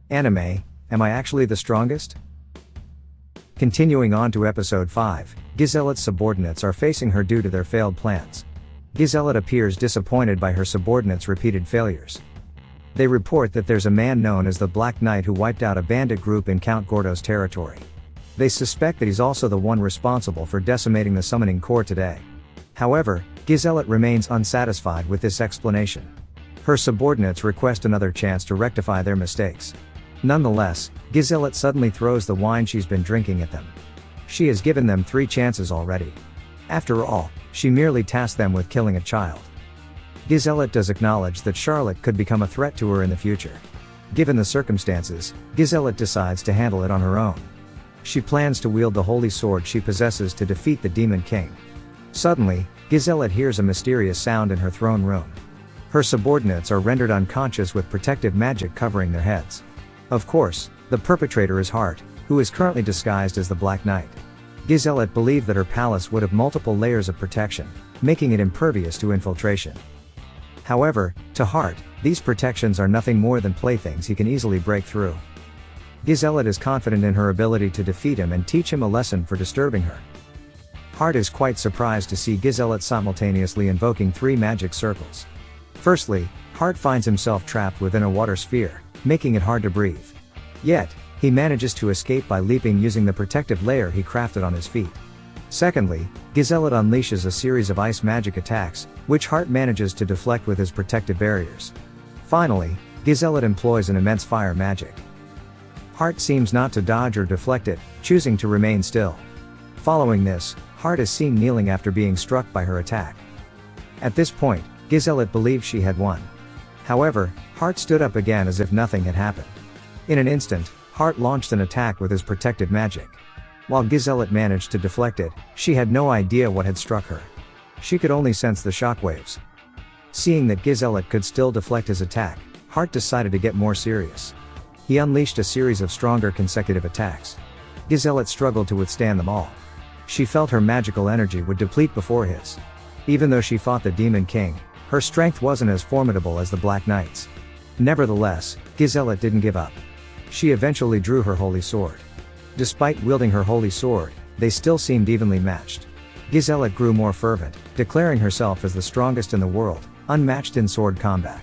Anime, am I actually the strongest? Continuing on to episode 5, Giselette's subordinates are facing her due to their failed plans. Giselette appears disappointed by her subordinates' repeated failures. They report that there's a man known as the Black Knight who wiped out a bandit group in Count Gordo's territory. They suspect that he's also the one responsible for decimating the summoning core today. However, Giselette remains unsatisfied with this explanation. Her subordinates request another chance to rectify their mistakes. Nonetheless, Giselette suddenly throws the wine she's been drinking at them. She has given them 3 chances already. After all, she merely tasked them with killing a child. Giselette does acknowledge that Charlotte could become a threat to her in the future. Given the circumstances, Giselette decides to handle it on her own. She plans to wield the holy sword she possesses to defeat the Demon King. Suddenly, Giselette hears a mysterious sound in her throne room. Her subordinates are rendered unconscious with protective magic covering their heads. Of course, the perpetrator is Hart, who is currently disguised as the Black Knight. Giselette believed that her palace would have multiple layers of protection, making it impervious to infiltration. However, to Hart, these protections are nothing more than playthings he can easily break through. Giselette is confident in her ability to defeat him and teach him a lesson for disturbing her. Hart is quite surprised to see Giselette simultaneously invoking 3 magic circles. Firstly, Hart finds himself trapped within a water sphere, making it hard to breathe. Yet, he manages to escape by leaping using the protective layer he crafted on his feet. Secondly, Giselette unleashes a series of ice magic attacks, which Hart manages to deflect with his protective barriers. Finally, Giselette employs an immense fire magic. Hart seems not to dodge or deflect it, choosing to remain still. Following this, Hart is seen kneeling after being struck by her attack. At this point, Giselette believed she had won. However, Hart stood up again as if nothing had happened. In an instant, Hart launched an attack with his protective magic. While Giselette managed to deflect it, she had no idea what had struck her. She could only sense the shockwaves. Seeing that Giselette could still deflect his attack, Hart decided to get more serious. He unleashed a series of stronger consecutive attacks. Giselette struggled to withstand them all. She felt her magical energy would deplete before his. Even though she fought the Demon King, her strength wasn't as formidable as the Black Knight's. Nevertheless, Giselette didn't give up. She eventually drew her holy sword. Despite wielding her holy sword, they still seemed evenly matched. Giselette grew more fervent, declaring herself as the strongest in the world, unmatched in sword combat.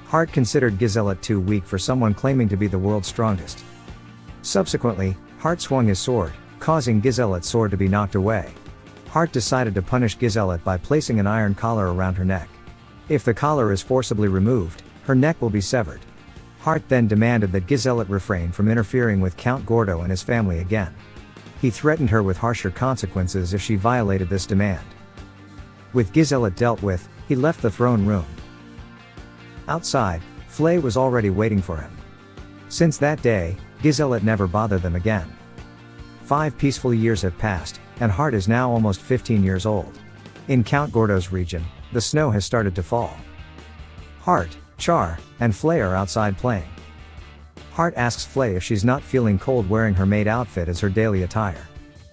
Hart considered Giselette too weak for someone claiming to be the world's strongest. Subsequently, Hart swung his sword, causing Giselette's sword to be knocked away. Hart decided to punish Giselette by placing an iron collar around her neck. If the collar is forcibly removed, her neck will be severed. Hart then demanded that Giselette refrain from interfering with Count Gordo and his family again. He threatened her with harsher consequences if she violated this demand. With Giselette dealt with, he left the throne room. Outside, Flay was already waiting for him. Since that day, Giselette never bothered them again. 5 peaceful years have passed, and Hart is now almost 15 years old. In Count Gordo's region, the snow has started to fall. Hart, Char, and Flay are outside playing. Hart asks Flay if she's not feeling cold wearing her maid outfit as her daily attire.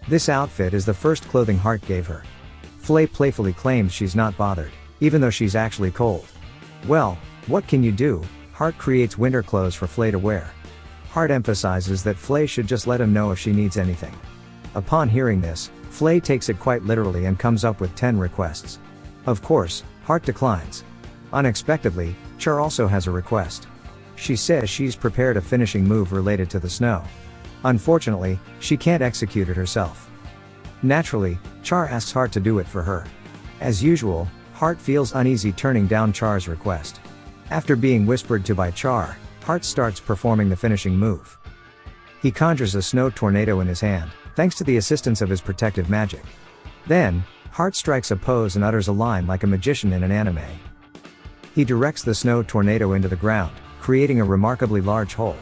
This outfit is the first clothing Hart gave her. Flay playfully claims she's not bothered, even though she's actually cold. Well, what can you do? Hart creates winter clothes for Flay to wear. Hart emphasizes that Flay should just let him know if she needs anything. Upon hearing this, Flay takes it quite literally and comes up with 10 requests. Of course, Hart declines. Unexpectedly, Char also has a request. She says she's prepared a finishing move related to the snow. Unfortunately, she can't execute it herself. Naturally, Char asks Hart to do it for her. As usual, Hart feels uneasy turning down Char's request. After being whispered to by Char, Hart starts performing the finishing move. He conjures a snow tornado in his hand, thanks to the assistance of his protective magic. Then, Hart strikes a pose and utters a line like a magician in an anime. He directs the snow tornado into the ground, creating a remarkably large hole.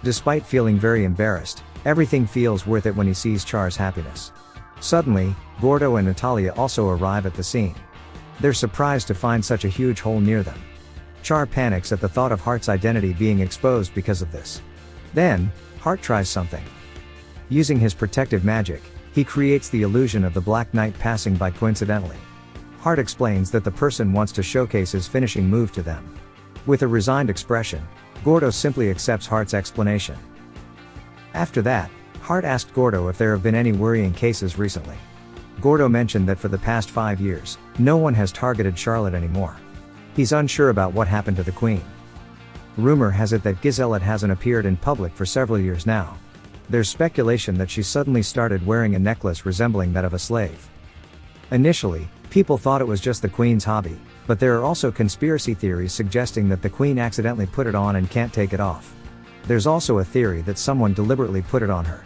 Despite feeling very embarrassed, everything feels worth it when he sees Char's happiness. Suddenly, Gordo and Natalia also arrive at the scene. They're surprised to find such a huge hole near them. Char panics at the thought of Hart's identity being exposed because of this. Then, Hart tries something. Using his protective magic, he creates the illusion of the Black Knight passing by coincidentally. Hart explains that the person wants to showcase his finishing move to them. With a resigned expression, Gordo simply accepts Hart's explanation. After that, Hart asked Gordo if there have been any worrying cases recently. Gordo mentioned that for the past 5 years, no one has targeted Charlotte anymore. He's unsure about what happened to the Queen. Rumor has it that Giselot hasn't appeared in public for several years now. There's speculation that she suddenly started wearing a necklace resembling that of a slave. Initially, people thought it was just the Queen's hobby, but there are also conspiracy theories suggesting that the Queen accidentally put it on and can't take it off. There's also a theory that someone deliberately put it on her.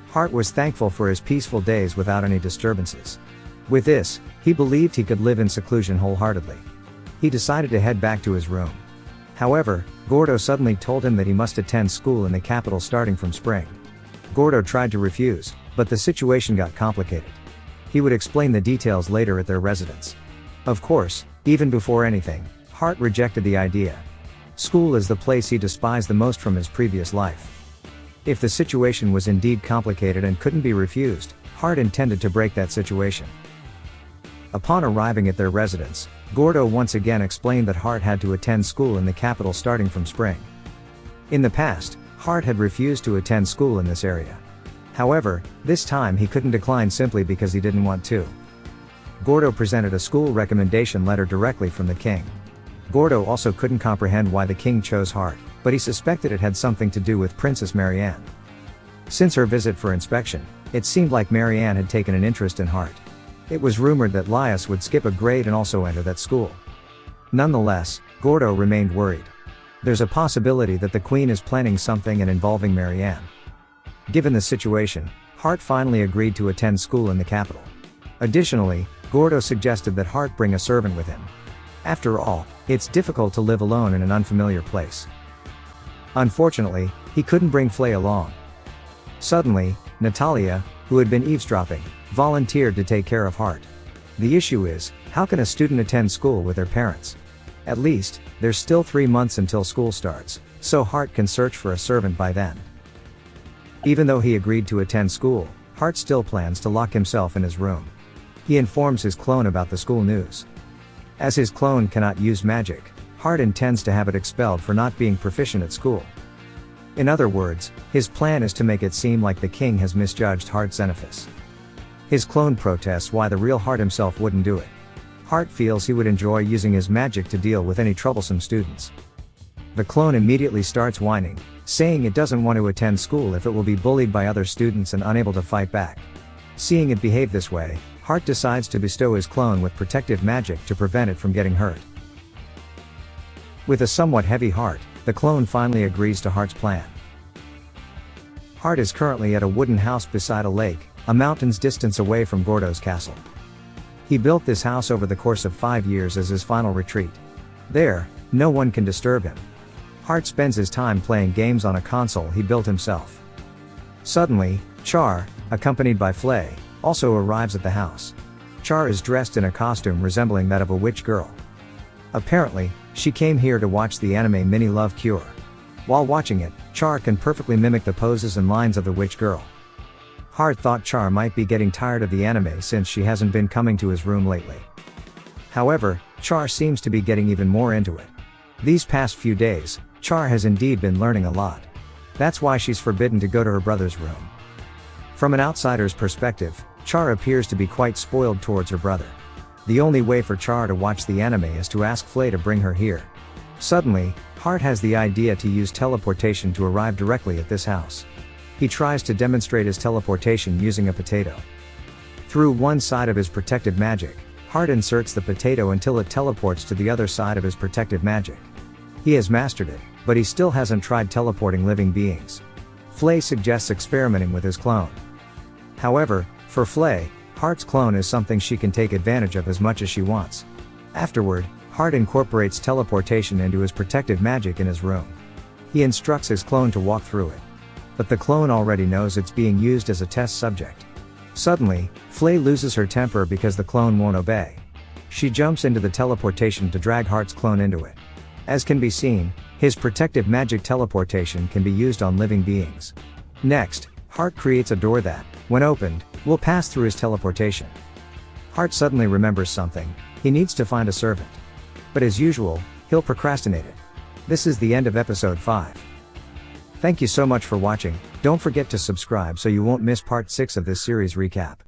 Hart was thankful for his peaceful days without any disturbances. With this, he believed he could live in seclusion wholeheartedly. He decided to head back to his room. However, Gordo suddenly told him that he must attend school in the capital starting from spring. Gordo tried to refuse, but the situation got complicated. He would explain the details later at their residence. Of course, even before anything, Hart rejected the idea. School is the place he despised the most from his previous life. If the situation was indeed complicated and couldn't be refused, Hart intended to break that situation. Upon arriving at their residence, Gordo once again explained that Hart had to attend school in the capital starting from spring. In the past, Hart had refused to attend school in this area. However, this time he couldn't decline simply because he didn't want to. Gordo presented a school recommendation letter directly from the king. Gordo also couldn't comprehend why the king chose Hart, but he suspected it had something to do with Princess Marianne. Since her visit for inspection, it seemed like Marianne had taken an interest in Hart. It was rumored that Lias would skip a grade and also enter that school. Nonetheless, Gordo remained worried. There's a possibility that the Queen is planning something and involving Marianne. Given the situation, Hart finally agreed to attend school in the capital. Additionally, Gordo suggested that Hart bring a servant with him. After all, it's difficult to live alone in an unfamiliar place. Unfortunately, he couldn't bring Flay along. Suddenly, Natalia, who had been eavesdropping, volunteered to take care of Hart. The issue is, how can a student attend school with their parents? At least, there's still 3 months until school starts, so Hart can search for a servant by then. Even though he agreed to attend school, Hart still plans to lock himself in his room. He informs his clone about the school news. As his clone cannot use magic, Hart intends to have it expelled for not being proficient at school. In other words, his plan is to make it seem like the king has misjudged Hart's Xenophis. His clone protests why the real Hart himself wouldn't do it. Hart feels he would enjoy using his magic to deal with any troublesome students. The clone immediately starts whining, saying it doesn't want to attend school if it will be bullied by other students and unable to fight back. Seeing it behave this way, Hart decides to bestow his clone with protective magic to prevent it from getting hurt. With a somewhat heavy heart, the clone finally agrees to Hart's plan. Hart is currently at a wooden house beside a lake, a mountain's distance away from Gordo's castle. He built this house over the course of 5 years as his final retreat. There, no one can disturb him. Hart spends his time playing games on a console he built himself. Suddenly, Char, accompanied by Flay, also arrives at the house. Char is dressed in a costume resembling that of a witch girl. Apparently, she came here to watch the anime Mini Love Cure. While watching it, Char can perfectly mimic the poses and lines of the witch girl. Hart thought Char might be getting tired of the anime since she hasn't been coming to his room lately. However, Char seems to be getting even more into it. These past few days, Char has indeed been learning a lot. That's why she's forbidden to go to her brother's room. From an outsider's perspective, Char appears to be quite spoiled towards her brother. The only way for Char to watch the anime is to ask Flay to bring her here. Suddenly, Hart has the idea to use teleportation to arrive directly at this house. He tries to demonstrate his teleportation using a potato. Through one side of his protective magic, Hart inserts the potato until it teleports to the other side of his protective magic. He has mastered it, but he still hasn't tried teleporting living beings. Flay suggests experimenting with his clone. However, for Flay, Hart's clone is something she can take advantage of as much as she wants. Afterward, Hart incorporates teleportation into his protective magic in his room. He instructs his clone to walk through it. But the clone already knows it's being used as a test subject. Suddenly, Flay loses her temper because the clone won't obey. She jumps into the teleportation to drag Hart's clone into it. As can be seen, his protective magic teleportation can be used on living beings. Next, Hart creates a door that, when opened, will pass through his teleportation. Hart suddenly remembers something: he needs to find a servant. But as usual, he'll procrastinate it. This is the end of episode 5. Thank you so much for watching. Don't forget to subscribe so you won't miss part 6 of this series recap.